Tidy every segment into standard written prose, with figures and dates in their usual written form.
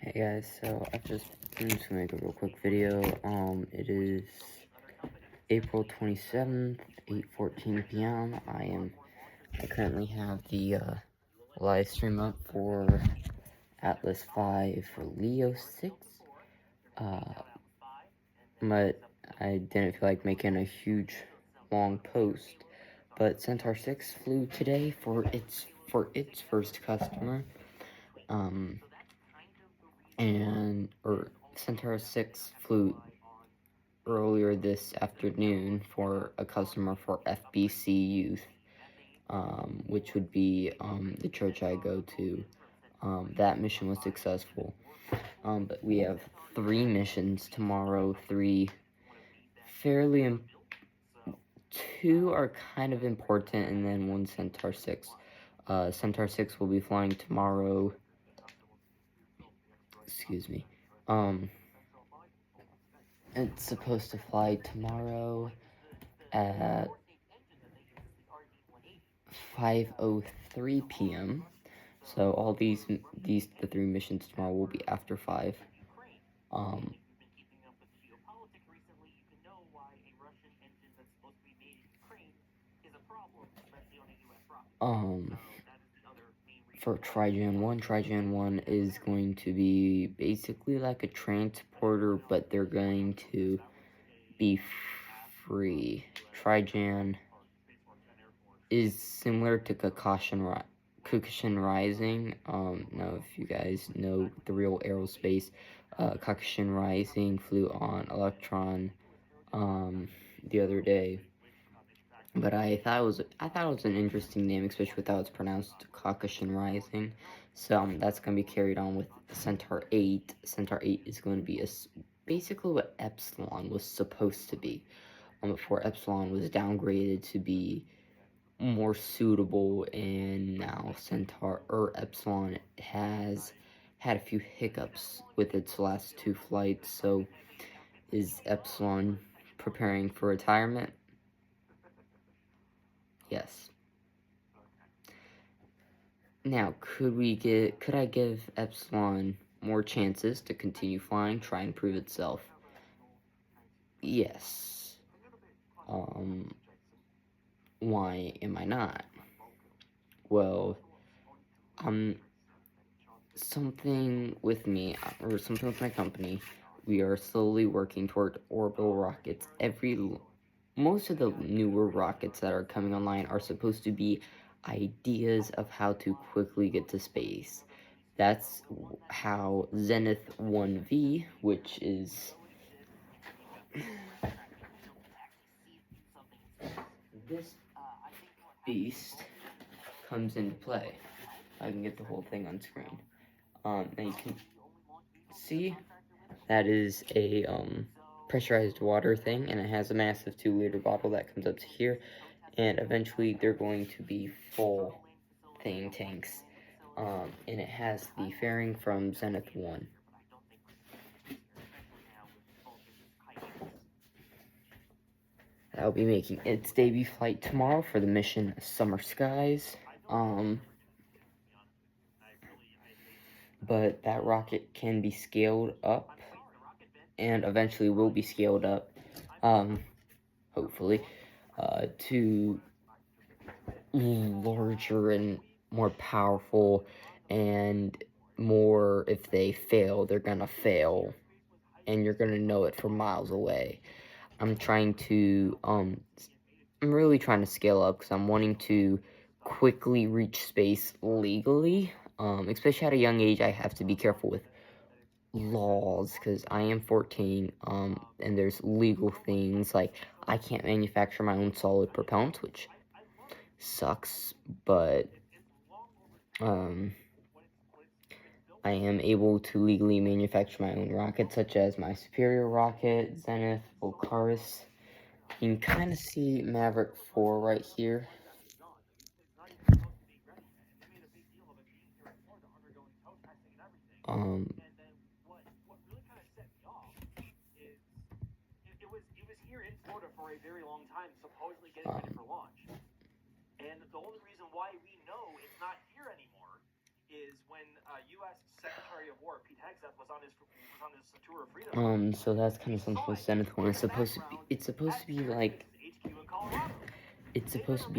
Hey guys, so I've just been to make a real quick video. It is April 27th, 8:14 p.m. I currently have the live stream up for Atlas 5 for Leo 6. But I didn't feel like making a huge long post. But Centaur 6 flew today for its first customer. Centaur 6 flew earlier this afternoon for a customer for FBC Youth, which would be the church I go to. That mission was successful. But we have 3 missions tomorrow, 3 fairly, 2 are kind of important, and then 1 Centaur 6. Centaur 6 will be flying tomorrow. Excuse me. It's supposed to fly tomorrow at 5:03 p.m. So all the 3 missions tomorrow will be after 5. For Trigen 1 is going to be basically like a transporter, but they're going to be free. Trigen is similar to Kakashi Rising. Now if you guys know the real aerospace, Kakashi Rising flew on Electron the other day. But I thought it was an interesting name, especially with how it's pronounced, Kakashi Rising. So that's going to be carried on with Centaur 8. Centaur 8 is going to be basically what Epsilon was supposed to be. Before Epsilon was downgraded to be more suitable, and now Epsilon has had a few hiccups with its last 2 flights. So is Epsilon preparing for retirement? Yes. Now, could I give Epsilon more chances to continue flying, try and prove itself? Yes. Why am I not? Well, something with me, or something with my company, we are slowly working toward orbital rockets. Most of the newer rockets that are coming online are supposed to be ideas of how to quickly get to space. That's how Zenith 1V, which is this beast, comes into play. I can get the whole thing on screen. Now you can see that is a pressurized water thing, and it has a massive 2-liter bottle that comes up to here, and eventually they're going to be full tanks. And it has the fairing from Zenith 1. That'll be making its debut flight tomorrow for the mission Summer Skies. But that rocket can be scaled up, and eventually will be scaled up, hopefully, to larger and more powerful, and more, if they fail, they're gonna fail, and you're gonna know it from miles away. I'm really trying to scale up, because I'm wanting to quickly reach space legally. Especially at a young age, I have to be careful with laws, because I am 14, and there's legal things, like I can't manufacture my own solid propellant, which sucks, but I am able to legally manufacture my own rockets, such as my Superior rocket, Zenith, Volcaris. You can kind of see Maverick 4 right here. For a very long time, supposedly getting ready for launch. And the only reason why we know it's not here anymore is when U.S. Secretary of War Pete Hegseth was on his tour of freedom. So that's kind of something with Zenith 1. It's supposed to be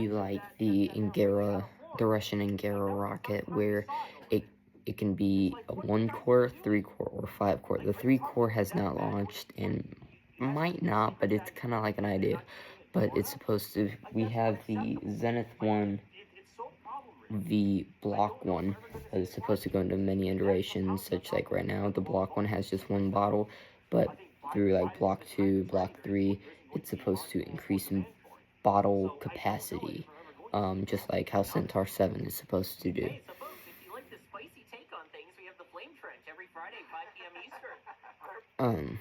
like, the Angara, the Russian Angara rocket, where it can be a 1-core, 3-core, or 5-core. The 3-core has not launched and might not, but it's kind of like an idea. But it's supposed to. We have the Zenith 1, the Block 1, that is supposed to go into many iterations, such like right now, the Block 1 has just one bottle, but through like Block 2, Block 3, it's supposed to increase in bottle capacity, just like how Centaur 7 is supposed to do. Hey, so folks, if you like the spicy take on things, we have the Flame Trench every Friday, 5 p.m. Eastern.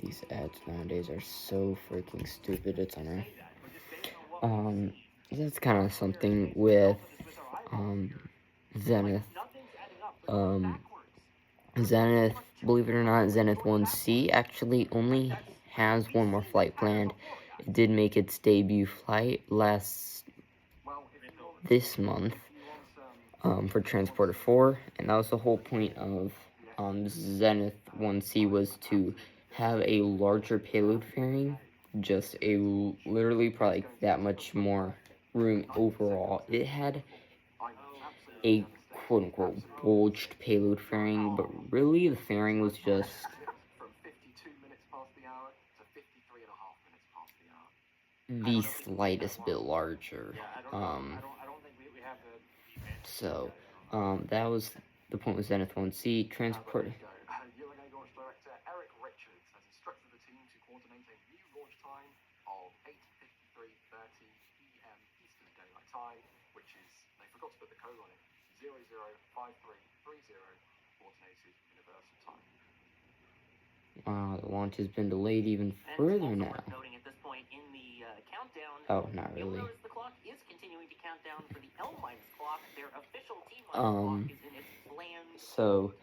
These ads nowadays are so freaking stupid, it's unreal. That's kind of something with, Zenith. Zenith, believe it or not, Zenith 1C actually only has one more flight planned. It did make its debut flight this month, for Transporter 4, and that was the whole point of Zenith 1C, was to have a larger payload fairing, just literally probably that much more room overall. It had a quote-unquote bulged payload fairing, but really the fairing was just From 52 minutes past the hour to 53 and a half minutes past the hour. the slightest bit larger. I don't think we have the... So, that was the point with Zenith 1C. Transport. UNA launch director Eric Richards has instructed the team to coordinate a new launch time of 8:53:30 p.m. Eastern Daylight Time, which is, they forgot to put the code on it, 005330 Coordinated Universal Time. The launch has been delayed even further now. Noting at this point in the countdown, oh, not really. You'll notice the clock is continuing to count down for the L- clock. Their official T- clock is in its planned. So,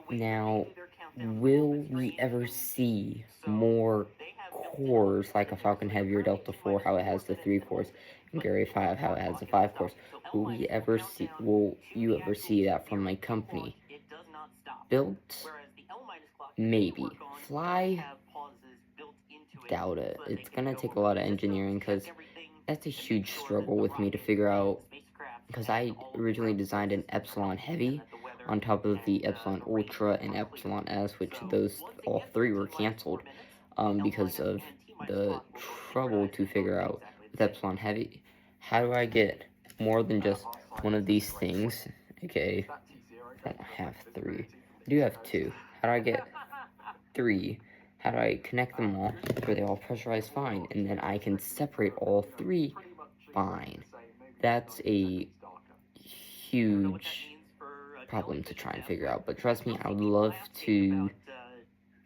now, will we ever see more cores like a Falcon Heavy or Delta 4, how it has the 3 cores, and Gary 5, how it has the 5 cores? Will you ever see that from my company? Built? Maybe. Fly? Doubt it. It's gonna take a lot of engineering, because that's a huge struggle with me to figure out, because I originally designed an Epsilon Heavy on top of the Epsilon Ultra and Epsilon S, which all 3 were canceled, because of the trouble to figure out with Epsilon Heavy. How do I get more than just one of these things? Okay, I don't have 3. I do have 2. How do I get 3? How do I connect them all where they all pressurize fine, and then I can separate all 3 fine? That's a huge problem to try and figure out, but trust me, I would love to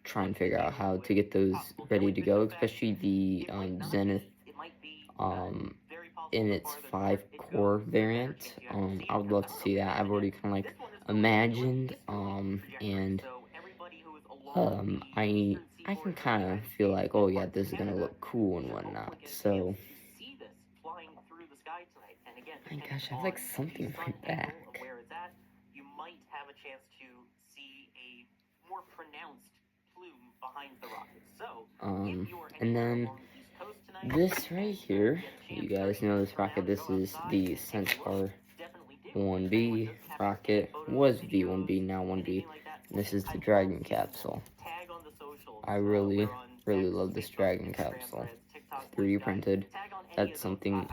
try and figure out how to get those ready to go, especially the Zenith in its 5-core variant. I would love to see that. I've already kind of like imagined, and I can kind of feel like, oh yeah, this is gonna look cool and whatnot. So, my gosh, I have like something in my back. You might have a chance to see a more pronounced plume behind the rocket. So, and then this right here, you guys know this rocket. This is the Centaur 1B rocket. Was V1B, now 1B. And this is the Dragon capsule. I really love this Dragon capsule. It's 3D printed. That's something,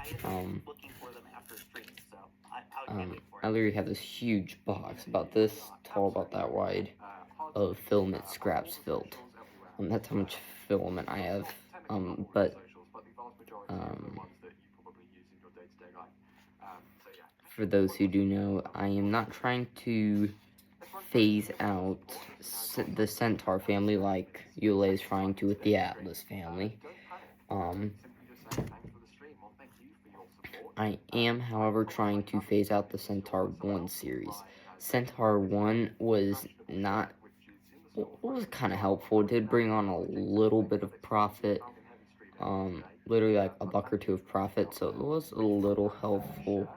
I literally have this huge box about this tall, about that wide, of filament scraps filled. That's how much filament I have. For those who do know, I am not trying to phase out the Centaur family like ULA is trying to with the Atlas family. I am, however, trying to phase out the Centaur 1 series. Centaur 1 was kind of helpful. It did bring on a little bit of profit, literally like a buck or two of profit, so it was a little helpful.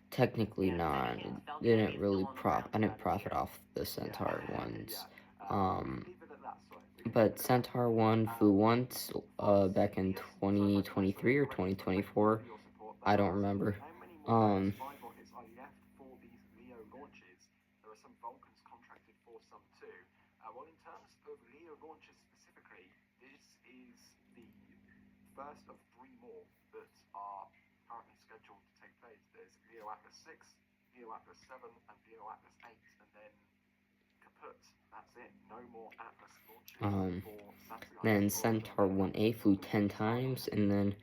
Technically not. It didn't really I didn't profit off the Centaur ones. But Centaur 1 flew once back in 2023 or 2024. I don't remember. Um, rockets are left for these LEO launches. There are some Vulcans contracted for some too. Well, in terms of LEO launches specifically, this is the first of three more that are currently scheduled to take place. There's LEO Atlas 6, LEO Atlas 7, and LEO Atlas 8, and then kaput. That's it. No more Atlas launches for satellites. then Centaur 1A flew 10 times and then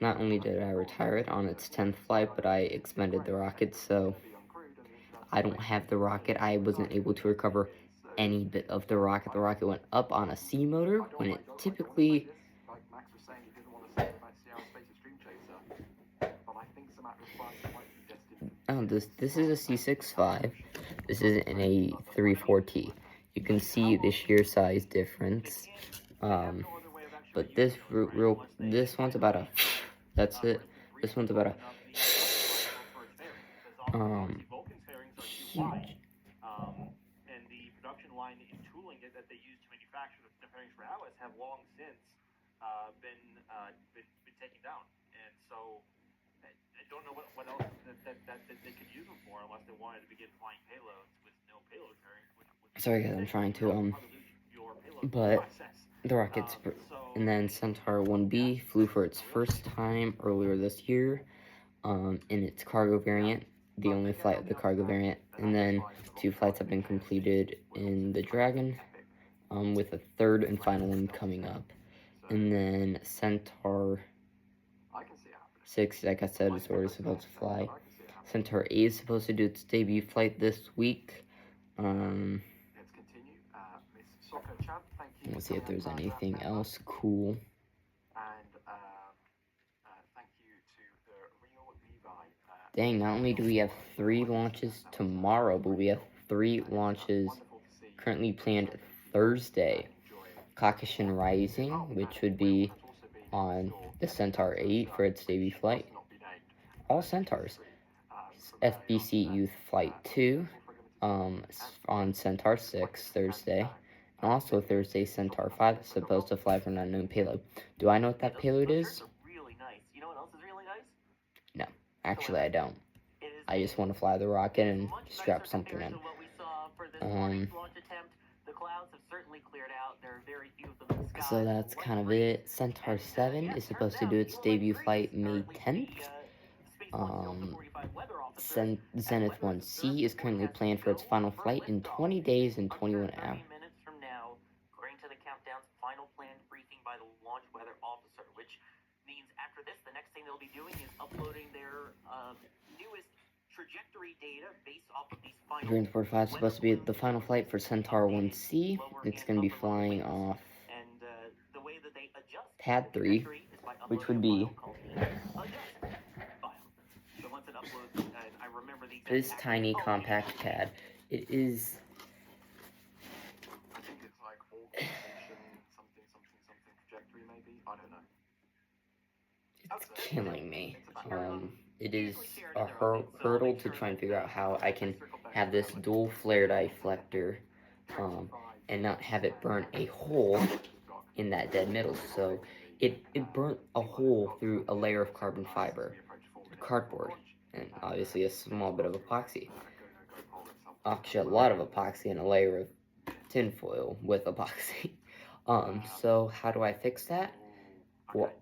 not only did I retire it on its 10th flight, but I expended the rocket, so I don't have the rocket. I wasn't able to recover any bit of the rocket. The rocket went up on a C motor when it typically... Like Max was saying, he didn't want to say about Sierra Space's Dream Chaser, but I think some Atlas 5s might be destined. Oh, this is a C65. This is an A34T. You can see the sheer size difference. But this one's about a... That's it. This one's about a... huge. And the production line and tooling that they use to manufacture the fairings for Atlas have long since been taken down. And so I don't know what else that they could use them for unless they wanted to begin flying payloads with no payload fairings. Sorry guys, I'm trying to, but the rockets, and then Centaur 1B flew for its first time earlier this year, in its cargo variant, the only flight of the cargo variant, and then 2 flights have been completed in the Dragon, with a third and final one coming up. And then Centaur 6, like I said, is already supposed to fly. Centaur 8 is supposed to do its debut flight this week. Let's see if there's anything else cool. Dang, not only do we have 3 launches tomorrow, but we have 3 launches currently planned Thursday. Caucasian Rising, which would be on the Centaur 8 for its debut flight. All Centaurs. FBC Youth Flight 2 on Centaur 6 Thursday. And also Thursday, Centaur 5 is supposed to fly for an unknown payload. Do I know what that payload is? No, actually I don't. I just want to fly the rocket and strap something in. So that's kind of it. Centaur 7 is supposed to do its debut flight May 10th. Zenith 1C is currently planned for its final flight in 20 days and 21 hours. According to the countdown's final planned briefing by the launch weather officer, which means after this, the next thing they'll be doing is uploading their newest trajectory data based off of these final... Green 45 is supposed to be the final flight for Centaur 1C. It's going to be flying off Pad 3, which would be this tiny compact pad. It is... I think it's like augmentation, something trajectory maybe. I don't know. It's killing me. It is a hurdle to try and figure out how I can have this dual flare deflector, and not have it burn a hole in that dead middle. So it burnt a hole through a layer of carbon fiber, cardboard, and obviously a small bit of epoxy. Actually, a lot of epoxy and a layer of tinfoil with epoxy. So how do I fix that? Well,